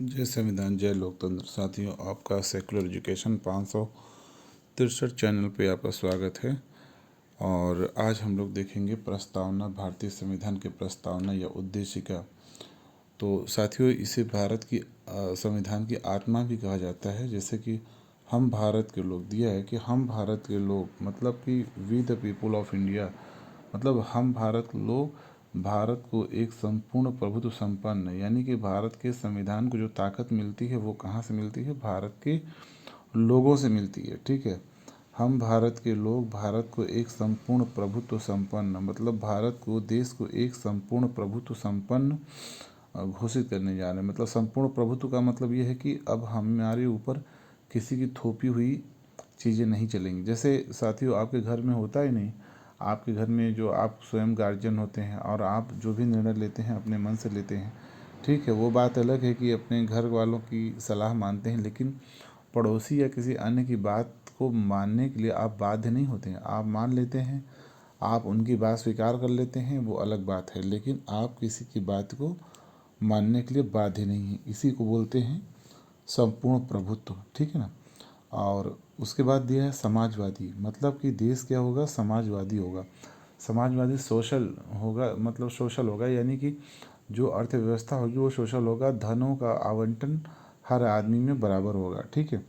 जय संविधान, जय लोकतंत्र। साथियों, आपका सेकुलर एजुकेशन 563 चैनल पे आपका स्वागत है। और आज हम लोग देखेंगे प्रस्तावना, भारतीय संविधान की प्रस्तावना या उद्देशिका। तो साथियों, इसे भारत की संविधान की आत्मा भी कहा जाता है। जैसे कि हम भारत के लोग, दिया है कि हम भारत के लोग, मतलब कि we the people of India, मतलब हम भारत लोग भारत को एक संपूर्ण प्रभुत्व संपन्न, यानी कि भारत के संविधान को जो ताकत मिलती है वो कहाँ से मिलती है? भारत के लोगों से मिलती है। ठीक है, हम भारत के लोग भारत को एक संपूर्ण प्रभुत्व संपन्न, मतलब भारत को, देश को एक संपूर्ण प्रभुत्व संपन्न घोषित करने जा रहे हैं। मतलब संपूर्ण प्रभुत्व का मतलब ये है कि अब हमारे ऊपर किसी की थोपी हुई चीज़ें नहीं चलेंगी। जैसे साथियों, आपके घर में होता ही नहीं, आपके घर में जो आप स्वयं गार्जियन होते हैं और आप जो भी निर्णय लेते हैं अपने मन से लेते हैं। ठीक है, वो बात अलग है कि अपने घर वालों की सलाह मानते हैं, लेकिन पड़ोसी या किसी अन्य की बात को मानने के लिए आप बाध्य नहीं होते हैं। आप मान लेते हैं, आप उनकी बात स्वीकार कर लेते हैं, वो अलग बात है, लेकिन आप किसी की बात को मानने के लिए बाध्य नहीं हैं। इसी को बोलते हैं संपूर्ण प्रभुत्व। ठीक है ना। और उसके बाद दिया है समाजवादी, मतलब कि देश क्या होगा? समाजवादी होगा। समाजवादी सोशल होगा, मतलब सोशल होगा, यानी कि जो अर्थव्यवस्था होगी वो सोशल होगा। धनों का आवंटन हर आदमी में बराबर होगा। ठीक है,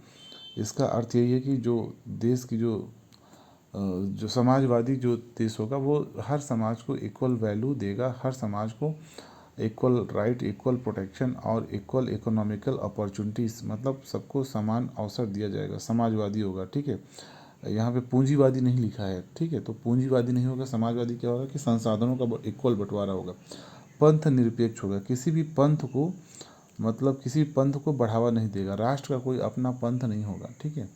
इसका अर्थ यही है कि जो देश की जो समाजवादी जो देश होगा वो हर समाज को इक्वल वैल्यू देगा, हर समाज को इक्वल राइट, इक्वल प्रोटेक्शन और इक्वल इकोनॉमिकल अपॉर्चुनिटीज़, मतलब सबको समान अवसर दिया जाएगा। समाजवादी होगा। ठीक है, यहाँ पे पूंजीवादी नहीं लिखा है। ठीक है, तो पूंजीवादी नहीं होगा। समाजवादी क्या होगा कि संसाधनों का इक्वल बंटवारा होगा। पंथ निरपेक्ष होगा, किसी भी पंथ को, मतलब किसी पंथ को बढ़ावा नहीं देगा। राष्ट्र का कोई अपना पंथ नहीं होगा। ठीक है,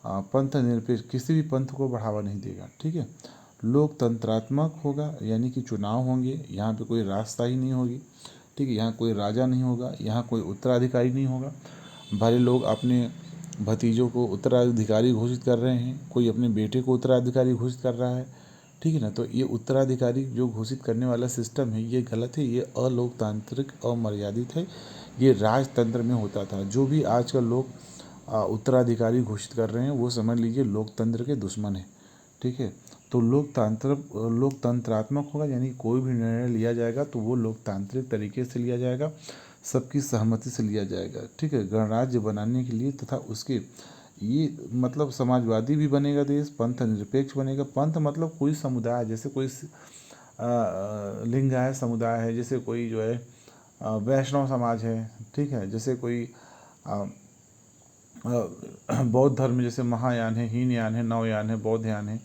पंथ निरपेक्ष, किसी भी पंथ को बढ़ावा नहीं देगा। ठीक है, लोकतंत्रात्मक होगा, यानी कि चुनाव होंगे, यहाँ पे कोई राजशाही नहीं होगी। ठीक है, यहाँ कोई राजा नहीं होगा, यहाँ कोई उत्तराधिकारी नहीं होगा। भले लोग अपने भतीजों को उत्तराधिकारी घोषित कर रहे हैं, कोई अपने बेटे को उत्तराधिकारी घोषित कर रहा है। ठीक है ना, तो ये उत्तराधिकारी जो घोषित करने वाला सिस्टम है ये गलत है, ये अलोकतांत्रिक, अमर्यादित है। ये राजतंत्र में होता था। जो भी आजकल लोग उत्तराधिकारी घोषित कर रहे हैं वो समझ लीजिए लोकतंत्र के दुश्मन है। ठीक है, तो लोकतंत्रात्मक होगा, यानी कोई भी निर्णय लिया जाएगा तो वो लोकतांत्रिक तरीके से लिया जाएगा, सबकी सहमति से लिया जाएगा। ठीक है, गणराज्य बनाने के लिए तथा उसके ये मतलब समाजवादी भी बनेगा देश, पंथ निरपेक्ष बनेगा। पंथ मतलब कोई समुदाय, जैसे कोई लिंगायत समुदाय है, जैसे कोई जो है वैष्णव समाज है। ठीक है, जैसे कोई बौद्ध धर्म, जैसे महायान है, हीनयान है, नवयान है, बौद्धयान है।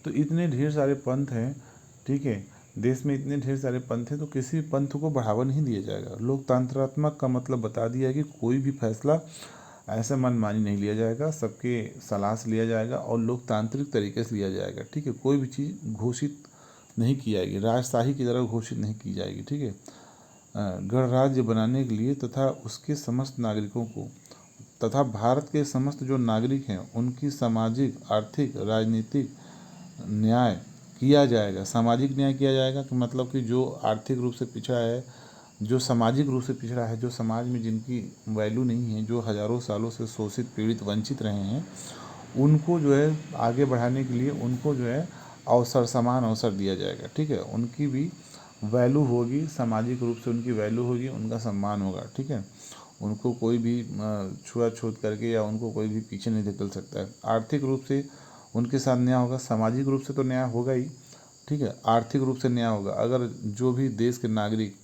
तो इतने ढेर सारे पंथ हैं। ठीक है, देश में इतने ढेर सारे पंथ हैं, तो किसी भी पंथ को बढ़ावा नहीं दिया जाएगा। लोकतंत्रात्मक का मतलब बता दिया है कि कोई भी फैसला ऐसे मनमानी नहीं लिया जाएगा, सबके सलाह से लिया जाएगा और लोकतांत्रिक तरीके से लिया जाएगा। ठीक है, कोई भी चीज़ घोषित नहीं की जाएगी, राजशाही की तरह घोषित नहीं की जाएगी। ठीक है, गणराज्य बनाने के लिए तथा उसके समस्त नागरिकों को, तथा भारत के समस्त जो नागरिक हैं उनकी सामाजिक, आर्थिक, राजनीतिक न्याय किया जाएगा। सामाजिक न्याय किया जाएगा कि मतलब कि जो आर्थिक रूप से पिछड़ा है, जो सामाजिक रूप से पिछड़ा है, जो समाज में जिनकी वैल्यू नहीं है, जो हज़ारों सालों से शोषित, पीड़ित, वंचित रहे हैं, उनको जो है आगे बढ़ाने के लिए उनको जो है अवसर, समान अवसर दिया जाएगा। ठीक है, उनकी भी वैल्यू होगी, सामाजिक रूप से उनकी वैल्यू होगी, उनका सम्मान होगा। ठीक है, उनको कोई भी छुआ-छूत करके या उनको कोई भी पीछे नहीं धकेल सकता है। आर्थिक रूप से उनके साथ न्याय होगा, सामाजिक रूप से तो न्याय होगा ही। ठीक है, आर्थिक रूप से न्याय होगा। अगर जो भी देश के नागरिक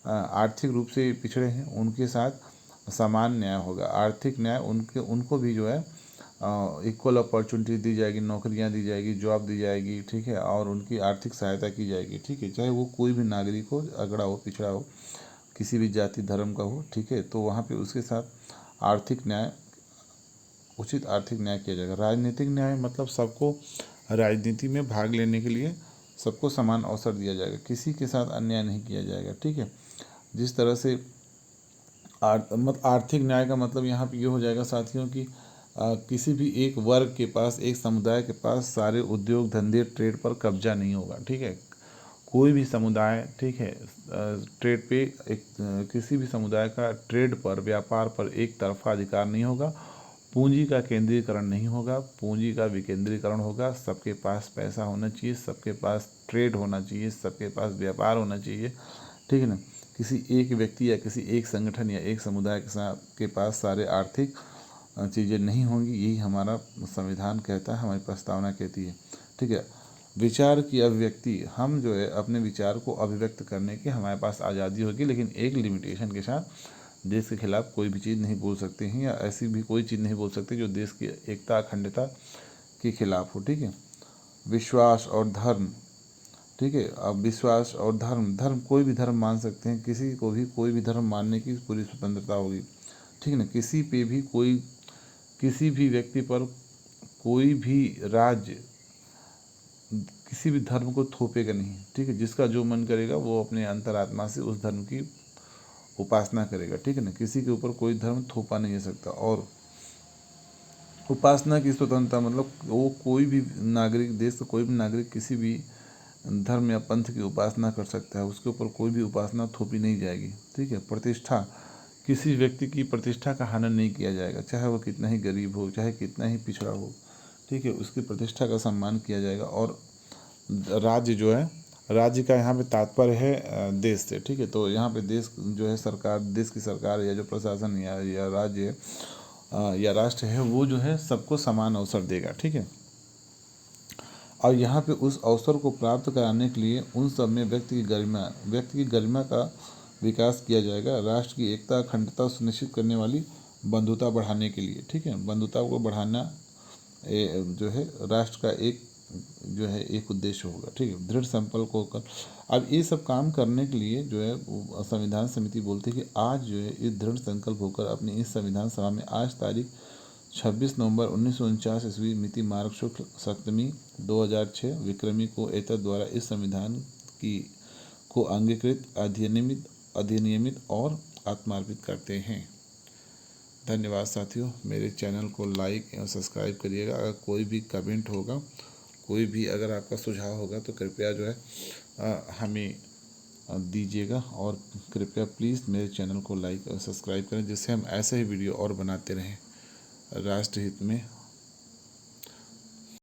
आर्थिक रूप से पिछड़े हैं उनके साथ समान न्याय होगा। आर्थिक न्याय, उनको भी जो है इक्वल अपॉर्चुनिटी दी जाएगी, नौकरियां दी जाएगी, जॉब दी जाएगी। ठीक है, और उनकी आर्थिक सहायता की जाएगी। ठीक है, चाहे वो कोई भी नागरिक हो, अगड़ा हो, पिछड़ा हो, किसी भी जाति धर्म का हो। ठीक है, तो वहाँ पे उसके साथ आर्थिक न्याय, उचित आर्थिक न्याय किया जाएगा। राजनीतिक न्याय मतलब सबको राजनीति में भाग लेने के लिए सबको समान अवसर दिया जाएगा, किसी के साथ अन्याय नहीं किया जाएगा। ठीक है, जिस तरह से आर्थिक न्याय का मतलब यहाँ पे ये हो जाएगा साथियों कि किसी भी एक वर्ग के पास, एक समुदाय के पास सारे उद्योग धंधे, ट्रेड पर कब्जा नहीं होगा। ठीक है, कोई भी समुदाय, ठीक है, ट्रेड पे किसी भी समुदाय का ट्रेड पर, व्यापार पर एक तरफा अधिकार नहीं होगा। पूंजी का केंद्रीकरण नहीं होगा, पूंजी का विकेंद्रीकरण होगा। सबके पास पैसा होना चाहिए, सबके पास ट्रेड होना चाहिए, सबके पास व्यापार होना चाहिए, ठीक है ना। किसी एक व्यक्ति या किसी एक संगठन या एक समुदाय के पास सारे आर्थिक चीज़ें नहीं होंगी। यही हमारा संविधान कहता है, हमारी प्रस्तावना कहती है, ठीक है। विचार की अभिव्यक्ति, हम जो है अपने विचार को अभिव्यक्त करने की हमारे पास आज़ादी होगी, लेकिन एक लिमिटेशन के साथ। देश के खिलाफ कोई भी चीज़ नहीं बोल सकते हैं, या ऐसी भी कोई चीज़ नहीं बोल सकते जो देश की एकता अखंडता के खिलाफ हो, ठीक है। विश्वास और धर्म, ठीक है। अब विश्वास और धर्म कोई भी धर्म मान सकते हैं, किसी को भी कोई भी धर्म मानने की पूरी स्वतंत्रता होगी, ठीक है ना। किसी पे भी कोई, किसी भी व्यक्ति पर कोई भी राज्य किसी भी धर्म को थोपेगा नहीं, ठीक है। जिसका जो मन करेगा वो अपने अंतरात्मा से उस धर्म की उपासना करेगा, ठीक है ना। किसी के ऊपर कोई धर्म थोपा नहीं जा सकता। और उपासना की स्वतंत्रता मतलब वो कोई भी नागरिक, देश का कोई भी नागरिक किसी भी धर्म या पंथ की उपासना कर सकता है, उसके ऊपर कोई भी उपासना थोपी नहीं जाएगी, ठीक है। प्रतिष्ठा, किसी व्यक्ति की प्रतिष्ठा का हनन नहीं किया जाएगा, चाहे वो कितना ही गरीब हो, चाहे कितना ही पिछड़ा हो, ठीक है। उसकी प्रतिष्ठा का सम्मान किया जाएगा। और राज्य जो है, राज्य का यहाँ पे तात्पर्य है देश से, ठीक है। तो यहाँ पे देश जो है सरकार, देश की सरकार या जो प्रशासन या राज्य या राष्ट्र है, वो जो है सबको समान अवसर देगा, ठीक है। और यहाँ पे उस अवसर को प्राप्त कराने के लिए उन सब में व्यक्ति की गरिमा का विकास किया जाएगा। राष्ट्र की एकता अखंडता सुनिश्चित करने वाली बंधुता बढ़ाने के लिए, ठीक है। बंधुता को बढ़ाना जो है राष्ट्र का एक जो है एक उद्देश्य होगा, ठीक है। दृढ़ संकल्प होकर, अब ये सब काम करने के लिए जो है संविधान समिति बोलती है कि आज जो है इस दृढ़ संकल्प होकर अपनी इस संविधान सभा में आज तारीख 26 नवंबर 1949 ईस्वी मिति मार्ग शुक्ल सप्तमी 2006 विक्रमी को एतद द्वारा इस संविधान की को अंगीकृत, अधिनियमित और आत्मार्पित करते हैं। धन्यवाद साथियों, मेरे चैनल को लाइक एवं सब्सक्राइब करिएगा। अगर कोई भी कमेंट होगा, कोई भी अगर आपका सुझाव होगा तो कृपया जो है हमें दीजिएगा। और कृपया प्लीज़ मेरे चैनल को लाइक और सब्सक्राइब करें, जिससे हम ऐसे ही वीडियो और बनाते रहें राष्ट्र हित में।